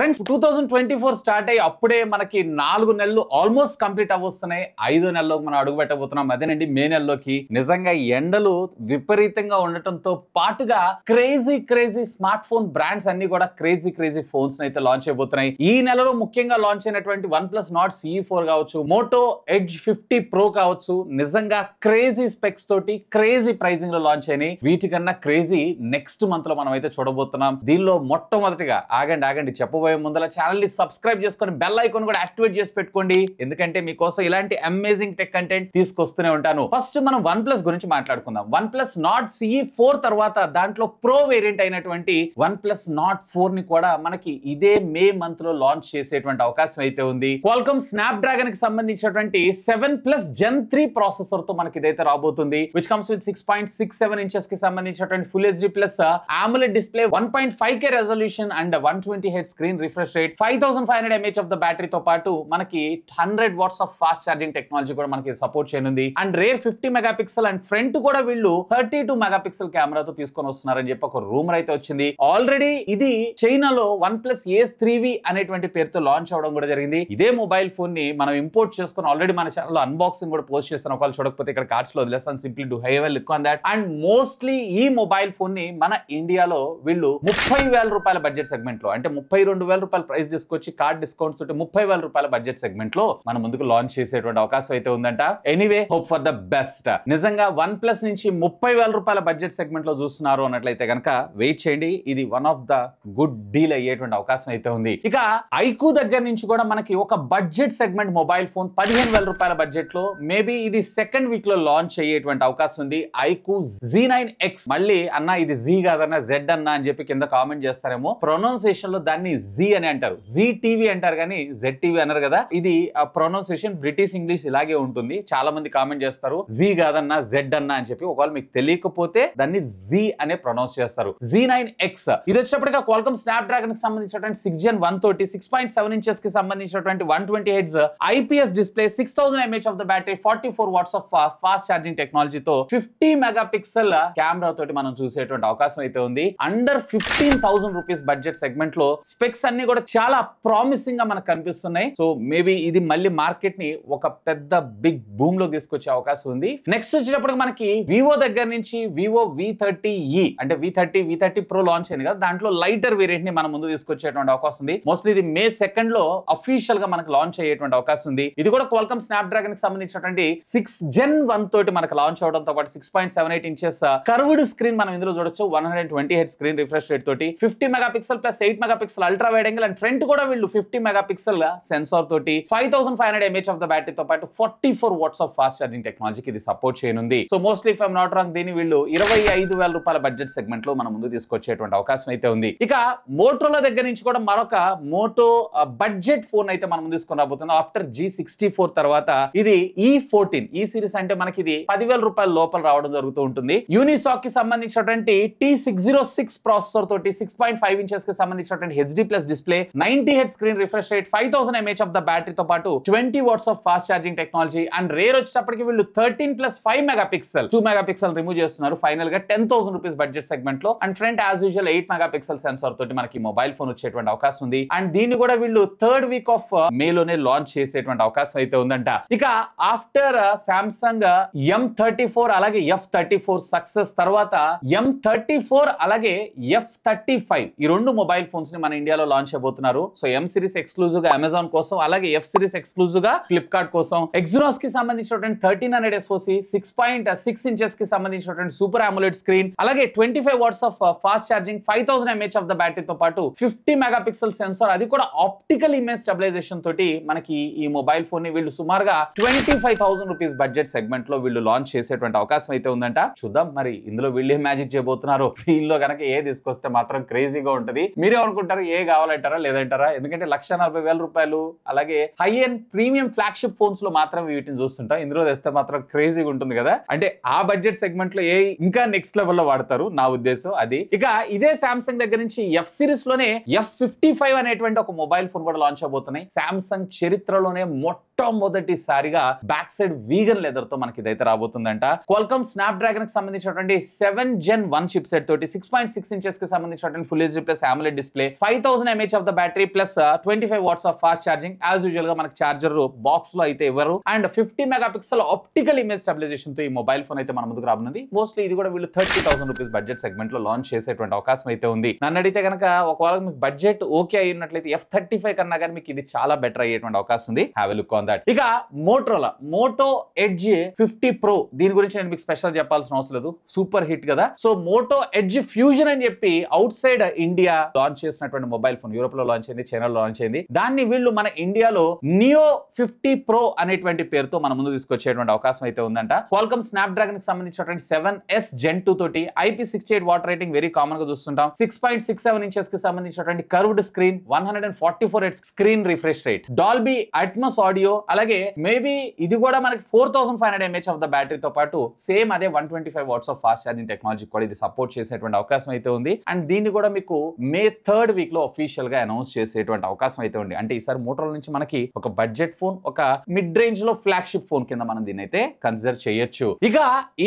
Friends 2024 start అయ్యి అప్పుడే మనకి 4 నెలలు ఆల్మోస్ట్ కంప్లీట్ అవ్వస్తున్నాయి. 5వ నెలలోకి మనం అడుగు పెట్టబోతున్నాం. అదేనండి మే నెలలోకి. నిజంగా ఎండలు విపరీతంగా ఉండటంతో పాటుగా క్రేజీ స్మార్ట్ ఫోన్ బ్రాండ్స్ అన్ని కూడా క్రేజీ ఫోన్స్ అయితే లాంచ్ అయిపోతున్నాయి. ఈ నెలలో ముఖ్యంగా లాంచ్ అయినటువంటి OnePlus Nord CE4 కావచ్చు, Moto Edge 50 Pro కావచ్చు, నిజంగా క్రేజీ స్పెక్స్ తోటి క్రేజీ ప్రైజింగ్ లో లాంచ్ అయినాయి. వీటికన్నా క్రేజీ నెక్స్ట్ మంత్ లో మనం అయితే చూడబోతున్నాం. దీనిలో మొట్టమొదటిగా ఆగండి చెప్పబోయే ముందర ఛానల్ ని సబ్స్క్రైబ్ చేసుకొని బెల్ ఐకాన్ కూడా యాక్టివేట్ చేసి పెట్టుకోండి. ఎందుకంటే మీకోసం ఇలాంటి అమేజింగ్ టెక్ కంటెంట్ తీసుకొస్తూనే ఉంటాను. ఫస్ట్ మనం OnePlus గురించి మాట్లాడుకుందాం. OnePlus Nord CE4 తర్వాత దాంట్లో ప్రో వేరియంట్ అయినటువంటి OnePlus Nord 4 ని కూడా మనకి ఇదే మే మంత్ లో లాంచ్ చేసేటువంటి అవకాశం అయితే ఉంది. Qualcomm Snapdragon కి సంబంధించినటువంటి 7+ Gen 3 ప్రాసెసర్ తో మనకి ఇదైతే రాబోతుంది. which comes with 6.67 inches కి సంబంధించినటువంటి Full HD Plus AMOLED display, 1.5K resolution and 120Hz screen refresh rate, 5500 mAh of the battery తో పాటు మనకి 100 watts of fast charging technology కూడా మనకి సపోర్ట్ చేయనుంది. And rare 50 megapixel and front కూడా వీళ్ళు 32 మెగాపిక్సెల్ కెమెరాతో తీసుకొని వస్తున్నారని చెప్పి ఒక రూమర్ అయితే వచ్చింది. ఆల్రెడీ ఇది చైనాలో OnePlus Ace 3V అనేటువంటి పేరుతో లాంచ్ అవడం కూడా జరిగింది. ఇదే మొబైల్ ఫోన్ ని మనం ఇంపోర్ట్ చేసుకుని ఆల్రెడీ మన ఛానల్ లో అన్బాక్సింగ్ కూడా పోస్ట్ చేస్తాను. ఒకవేళ చూడకపోతే ఇక్కడ కార్డ్స్ లో వదిలేస్తాను. Simply do have a look on that. And mostly ఈ మొబైల్ ఫోన్ ని మన ఇండియాలో వీళ్ళు 30,000 రూపాయల బడ్జెట్ సెగ్మెంట్ లో, అంటే 32,000 రూపాయల ప్రైస్ తీసుకొచ్చి కార్డ్ డిస్కౌంట్స్ తోటి 30,000 రూపాయల బడ్జెట్ సెగ్మెంట్ లో మన ముందుకు లాంచ్ చేసేటువంటి అవకాశం అయితే ఉందంట. Anyway hope for the best. నిజంగా OnePlus నుంచి 30,000 రూపాయల బడ్జెట్ సెగ్మెంట్ లో చూస్తున్నారు అన్నట్లయితే కనుక వెయిట్ చేయండి. ఇది one of the good deal అయ్యేటువంటి అవకాశం అయితే ఉంది. ఇక ఐక్యూ దగ్గర నుంచి కూడా మనకి ఒక బడ్జెట్ సెగ్మెంట్ మొబైల్ ఫోన్ 15,000 రూపాయల బడ్జెట్ లో మేబీ ఇది సెకండ్ వీక్ లో లాంచ్ అయ్యేటువంటి అవకాశం ఉంది. IQ Z9X. మళ్ళీ అన్న ఇది జీ కాదన్నా జెడ్ అన్నా అని చెప్పి కింద కామెంట్ చేస్తారేమో. ప్రొనౌన్సియేషన్ లో దాన్ని జీ అని అంటారు, జీ టీవీ అంటారు కానీ జెడ్ టీవీ అన్నారు కదా. ఇది ప్రొనౌన్సియేషన్ బ్రిటిష్ ఇంగ్లీష్ ఇలాగే ఉంటుంది. చాలా మంది కామెంట్ చేస్తారు జీ కాదన్నా జెడ్ అన్నా అని చెప్పి. ఒకవేళ మీకు తెలియకపోతే దాన్ని జీ అనే ప్రొనౌన్స్ చేస్తారు. Z9X ఇది వచ్చేప్పటిగా Qualcomm Snapdragon కి సంబంధించినటువంటి 6 Gen 1 తోటి 6.7 inches కి సంబంధించినటువంటి 120Hz IPS display, 6000 mAh of the battery, 44 watts of fast charging టెక్నాలజీతో 50 మెగాపిక్సెల్ కెమెరా తోటి మనం చూసేటువంటి అవకాశం అయితే ఉంది. అండర్ 15,000 రూపీస్ బడ్జెట్ సెగ్మెంట్ లో స్పెక్స్ అన్ని కూడా చాలా ప్రామిసింగ్ గా మనకు కనిపిస్తున్నాయి. సో మేబీ ఇది మళ్ళీ మార్కెట్ ని ఒక పెద్ద బిగ్ బూమ్ లో తీసుకొచ్చే అవకాశం ఉంది. నెక్స్ట్ వచ్చేటప్పుడు మనకి వివో దగ్గర నుంచి వివో V30e అంటే V30 Pro లాంచ్ అయింది కదా. దాంట్లో లైటర్ వేరియంట్ ని మన ముందు తీసుకొచ్చేటువంటి అవకాశం ఉంది. మోస్ట్లీ ఇది మే 2 లో అఫీషియల్ గా మనకు లాంచ్ అయ్యేటువంటి అవకాశం ఉంది. ఇది కూడా Qualcomm Snapdragon కి సంబంధించినటువంటి 6 Gen 1 తోటి మనకు లాంచ్ అవడంతో పాటు 6.78 inches కర్వ్డ్ స్క్రీన్ మనం ఇందులో చూడొచ్చు. 120Hz స్క్రీన్ రిఫ్రెష్ రేట్ తోటి 50 megapixel plus 8 megapixel ultra wide angle and front కూడా వీళ్ళు 50 మెగాపిక్సెల్ సెన్సార్ తోటి 5500 mAh ఆఫ్ ద బ్యాటరీ తో పాటు 44 watts ఆఫ్ ఫాస్ట్ ఛార్జింగ్ టెక్నాలజీకి ఇది సపోర్ట్ చేయనుంది. So mostly if I'm not wrong దీన్ని వీళ్ళు 25,000 రూపాయల బడ్జెట్ సెగ్మెంట్ లో మన ముందు తీసుకొచ్చేటువంటి అవకాశం అయితే ఉంది. ఇక మోటోలా దగ్గర నుంచి కూడా మరొక మోటో బడ్జెట్ ఫోన్ అయితే మనం ముందు తీసుకొని రాబోతుంది. ఆఫ్టర్ G64 తర్వాత ఇది E14 ఈ సిరీస్ అంటే మనకి ఇది 10,000 రూపాయల లోపల రావడం జరుగుతూ ఉంటుంది. యూనిసాక్ కి సంబంధించినటువంటి T606 ప్రాసెసర్ తోటి 6.5 inches కి సంబంధించినటువంటి HD plus display, 90Hz screen refresh rate, 5000 mAh of the battery తో పాటు 20 watts of fast charging technology and rear వచ్చేటప్పటికి వీళ్ళు 13+5 మెగాపిక్సెల్ 2 మెగాపిక్సెల్ రిమూవ్ చేస్తున్నారు. ఫైనల్ గా 10,000 రూపీస్ బడ్జెట్ సెగ్మెంట్ లో and front as usual 8 megapixel sensor తోటి మనకి mobile phone వచ్చేటువంటి అవకాశం ఉంది. అండ్ దీన్ని కూడా వీళ్ళు థర్డ్ వీక్ ఆఫ్ మే లోనే లాంచ్ చేసేటువంటి అవకాశం అయితే ఉందంట. ఇక ఆఫ్టర్ సామ్సంగ్ M34 అలాగే F34 సక్సెస్ తర్వాత M34 అలాగే F35 ఈ రెండు మొబైల్ ఫోన్స్ ని మన ఇండియాలో లాంచ్ అయిపోతున్నారు. సో M సిరీస్ ఎక్స్క్లూజివ్ గా అమెజాన్ కోసం, అలాగే F సిరీస్ ఎక్స్క్లూజివ్ గా ఫ్లిప్కార్ట్ కోసం. ఎగ్జినోస్ కి సంబంధించినటువంటి 1300 SoC, 6.6 inches కి సంబంధించినటువంటి సూపర్ AMOLED స్క్రీన్, అలాగే 25 watts of fast charging, 5000 mAh of the battery తో పాటు 50 మెగాపిక్సెల్ సెన్సార్, అది కూడా ఆప్టికల్ ఇమేజ్ స్టెబిలైజేషన్ తోటి మనకి ఈ మొబైల్ ఫోన్ ని వీళ్ళు సుమారుగా 25,000 రూపీస్ బడ్జెట్ సెగ్మెంట్ లో వీళ్ళు లాంచ్ చేసేటువంటి అవకాశం అయితే ఉందంట. చూద్దాం మరి ఇందులో వీళ్ళు మ్యాజిక్ చేయబోతున్నారు. దీనిలో కనుక ఏ తీసుకొస్తే మాత్రం క్రేజీగా ఉంటది. మీరేమనుకుంటారు, ఏ కావాలంటారా లేదంటారా? ఎందుకంటే 1,40,000 రూపాయలు అలాగే high and premium flagship phones లో మాత్రం వీటిని చూస్తుంటాం. ఇందులో తెస్తే మాత్రం క్రేజీగా ఉంటుంది కదా. అంటే ఆ బడ్జెట్ సెగ్మెంట్ లో ఏ ఇంకా నెక్స్ట్ లెవెల్ లో వాడతారు నా ఉద్దేశం అది. ఇక ఇదే సామ్సంగ్ దగ్గర నుంచి F సిరీస్ లోనే F55 అనేటువంటి ఒక మొబైల్ ఫోన్ కూడా లాంచ్ అవబోతున్నాయి. సామ్సంగ్ చరిత్రలోనే మొట్టమొదటిసారిగా బ్యాక్ సైడ్ వీగన్ లెదర్ తో మనకి ఇదైతే రాబోతుందంట. Qualcomm Snapdragon కి సంబంధించినటువంటి 7 Gen 1 చిప్ సెట్ తోటి 6.6 inches కి సంబంధించినటువంటి Full HD Plus AMOLED display, 5000 mAh of the battery plus 25 watts of fast charging. As usual గా మనకి చార్జర్ బాక్స్ లో అయితే ఇవ్వరు. And 50 megapixel optical image stabilisation తో ఈ మొబైల్ ఫోన్ అయితే మన ముందుకు రానుంది. మోస్ట్లీ ఇది కూడా వీళ్ళు 30,000 రూపీస్ బడ్జెట్ సెగ్మెంట్ లో లాంచ్ చేసేటువంటి అవకాశం అయితే ఉంది. నన్ను అడిగితే కనుక ఒకవేళ మీకు బడ్జెట్ ఓకే అయినట్లయితే F35 కన్నా కానీ మీకు ఇది చాలా బెటర్ అయ్యేటువంటి అవకాశం ఉంది. Have a look on that. ఇక మోటోరోలా మోటో ఎడ్జ్ 50 ప్రో, దీని గురించి నేను మీకు స్పెషల్ చెప్పాల్సిన అవసరం లేదు, సూపర్ హిట్ కదా. సో మోటో ఎడ్జ్ ఫ్యూజన్ అని చెప్పి అవుట్ సైడ్ ఇండియా లాంచ్ చేసినటువంటి మొబైల్ ఫోన్, యూరోప్ లో లాంచ్ అయింది, చైనాలో లాంచ్ అయింది. దాన్ని వీళ్ళు మన ఇండియాలో నియో 50 ప్రో అనేటువంటి పేరుతో మన ముందు తీసుకొచ్చేటువంటి అవకాశం అయితే ఉందంట. క్వాల్కమ్ స్నాప్డ్రాగన్ కి సంబంధించినటువంటి 7S Gen 2 తోటి IP68 water rating very common గా చూస్తుంటాం. 6.67 ఇంచెస్ కి సంబంధించినటువంటి curved screen, 144 Hz screen refresh rate, Dolby Atmos audio, అలాగే మేబీ ఇది కూడా మనకి 4500 mAh ఆఫ్ ద బ్యాటరీతో పాటు సేమ్ అదే 125 watts of fast charging technology కూడా ఇది సపోర్ట్ చేసేటువంటి అవకాశం అయితే ఉంది. అండ్ దీన్ని కూడా మీకు మే 3rd వీక్ లో అఫీషియల్ గా అనౌన్స్ చేసేటువంటి అవకాశం అయితే ఉంది. అంటే ఈసారి మోటోరోలా నుంచి మనకి ఒక బడ్జెట్ ఫోన్, ఒక మిడ్ రేంజ్ లో ఫ్లాగ్షిప్ ఫోన్ కింద మనం దీన్ని అయితే కన్సిడర్ చేయొచ్చు. ఇక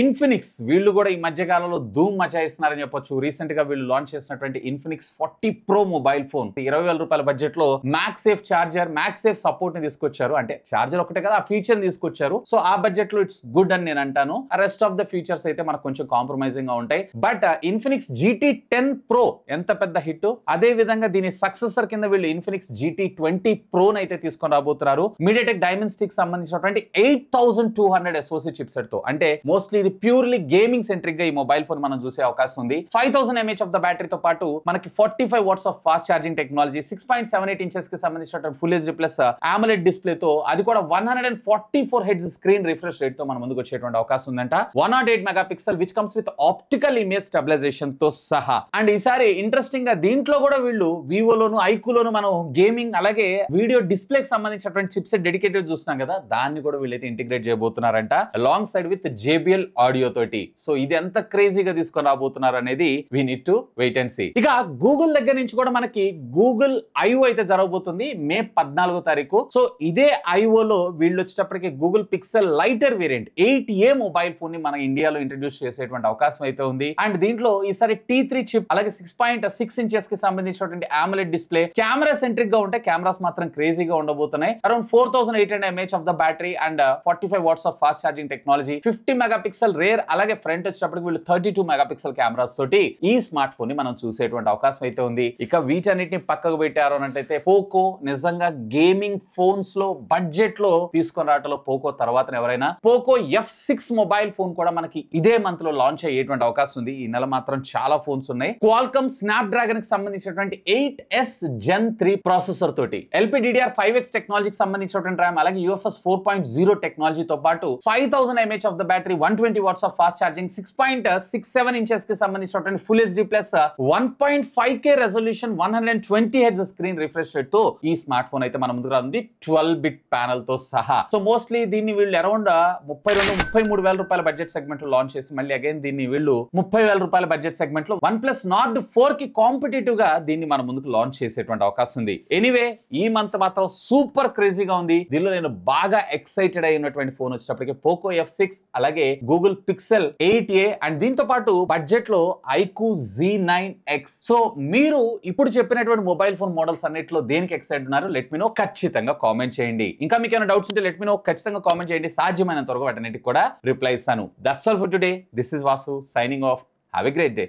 ఇన్ఫినిక్స్ వీళ్ళు కూడా ఈ మధ్య కాలంలో ధూమ్ మచాయిస్తున్నారని చెప్పొచ్చు. రీసెంట్ గా వీళ్ళు లాంచ్ చేసినటువంటి ఇన్ఫినిక్స్ 40 ప్రో మొబైల్ ఫోన్ 20,000 రూపాయల బడ్జెట్ లో max safe charger, max safe support ని తీసుకొచ్చారు. అంటే చార్జర్ ఒకటే కదా, ఆ ఫీచర్ తీసుకొచ్చారు. సో ఆ బడ్జెట్ లో ఇట్స్ గుడ్ అని నేను అంటాను. రెస్ట్ ఆఫ్ ద ఫీచర్స్ అయితే మనకు కొంచెం కాంప్రమైజింగ్ గా ఉంటాయి. బట్ ఇన్ఫినిక్స్ GT10 Pro ఎంత పెద్ద హిట్, అదే విధంగా దీని సక్సెసర్ కింద వీళ్ళు ఇన్ఫినిక్స్ GT20 Pro అయితే తీసుకొని రాబోతున్నారు. మీడియాటెక్ డైమెన్సిటీ కి సంబంధించినటువంటి 8200 SoC చిప్సెట్ తో. అంటే మోస్ట్లీ ఇది ప్యూర్లీ గేమింగ్ సెంట్రిక్ గా ఈ మొబైల్ ఫోన్ మనం చూసే అవకాశం ఉంది. 5000 mAh ఆఫ్ ద బ్యాటరీతో పాటు మనకి 45 watts of fast charging technology, 6.78 inches కి సంబంధించినటువంటి full HD plus AMOLED display తో, అది కూడా 144 Hz స్క్రీన్ రిఫ్రెష్ రేట్ తో మన ముందుకు వచ్చేటువంటి అవకాశం ఉందంట. 108 megapixel which comes with optical image stabilisation తో సహా. అండ్ ఈసారి ఇంట్రెస్టింగ్ గా దీంట్లో కూడా వీళ్ళు వివోలోను, ఐక్యూలోను మనం గేమింగ్ అలాగే వీడియో డిస్ప్లే కి సంబంధించినటువంటి చిప్సెట్ డెడికేటెడ్ చూస్తున్నాం కదా, దాన్ని కూడా వీళ్ళైతే ఇంటిగ్రేట్ చేయబోతున్నారంట alongside with JBL audio తోటి. సో ఇది ఎంత క్రేజీగా తీసుకొని రాబోతున్నారు అనేది we need to wait and see. ఇక గూగుల్ దగ్గర నుంచి కూడా మనకి గూగుల్ ఐఓ అయితే జరగబోతుంది మే 14వ తారీఖు. సో ఇదే ఐఓలో వీళ్ళు వచ్చేటప్పటికి Google pixel lighter variant 8A mobile phone ని మన ఇండియాలో ఇంట్రడ్యూస్ చేసేటువంటి అవకాశం అయితే ఉంది. అండ్ దీంట్లో ఈసారి T3 చిప్, అలాగే 6.6 ఇంచెస్ కి సంబంధించినటువంటి AMOLED డిస్ప్లే, కెమెరా సెంట్రిక్ గా ఉంటే కెమెరాస్ మాత్రం క్రేజీగా ఉండబోతున్నాయి. Around 4800 mAh of the battery and 45 watts of fast charging technology, 50 megapixel rear, అలాగే ఫ్రంట్ వచ్చేటప్పటికి వీళ్ళు 32 మెగాపిక్సెల్ కెమెరాస్ తోటి ఈ స్మార్ట్ ఫోన్ ని మనం చూసేటువంటి అవకాశం అయితే ఉంది. ఇక వీటన్నిటిని పక్కకు పెట్టారు అంటే పోకో నిజంగా గేమింగ్ ఫోన్స్ లో బడ్జెట్ లో తీసుకొని రావటంలో పోకో తర్వాత ఎవరైనా, పోకో F6 మొబైల్ ఫోన్ కూడా మనకి ఇదే మంత్ లో లాంచ్ అయ్యేటువంటి అవకాశం ఉంది. ఈ నెల మాత్రం చాలా ఫోన్స్ ఉన్నాయి. క్వాల్కమ్ స్నాప్డ్రాగన్ కి సంబంధించినటువంటి 8S Gen 3 ప్రాసెసర్ తోటి, LPDDR5X టెక్నాలజీకి సంబంధించినటువంటి ర్యామ్, అలాగే UFS 4.0 టెక్నాలజీతో పాటు 5000 mAh of the battery, 120 watts of fast charging, 6.67 inches కి సంబంధించినటువంటి full HD plus 1.5K resolution, 120 Hz screen refresh rate తో ఈ స్మార్ట్ ఫోన్ అయితే మన ముందుకు రానుంది 12-bit ప్యానల్ తో సహా. సో మోస్ట్లీ దీన్ని వీళ్ళు అరౌండ్ 32-33,000 రూపాయల బడ్జెట్ సెగ్మెంట్ లో లాంచ్ చేసి మళ్ళీ అగైన్ దీన్ని వీళ్ళు 30,000 రూపాయల బడ్జెట్ సెగ్మెంట్ లో OnePlus Nord 4 కి కాంపిటేటివ్ గా దీన్ని మన ముందుకు లాంచ్ చేసేటువంటి అవకాశం ఉంది. ఎనీవే ఈ మంత్ మాత్రం సూపర్ క్రేజీగా ఉంది. దీనిలో నేను బాగా ఎక్సైటెడ్ అయినటువంటి ఫోన్ వచ్చేటప్పటికి పోకో F6, అలాగే గూగుల్ పిక్సెల్ 8A అండ్ దీంతో పాటు బడ్జెట్ లో iQOO Z9X. సో మీరు ఇప్పుడు చెప్పినటువంటి మొబైల్ ఫోన్ మోడల్స్ అన్నిట్లో దేనికి ఎక్సైట్ ఉన్నారు? లెట్ మీ నో, ఖచ్చితంగా కామెంట్ చేయండి. ఇంకా మీకు ఏమైనా డౌట్స్ ఉంటే లెట్ మీ నో, ఖచ్చితంగా కామెంట్ చేయండి. సాధ్యమైనంత వరకు వాటన్నిటికి కూడా రిప్లై ఇస్తాను. That's all for today. This is Vasu signing off. Have a great day.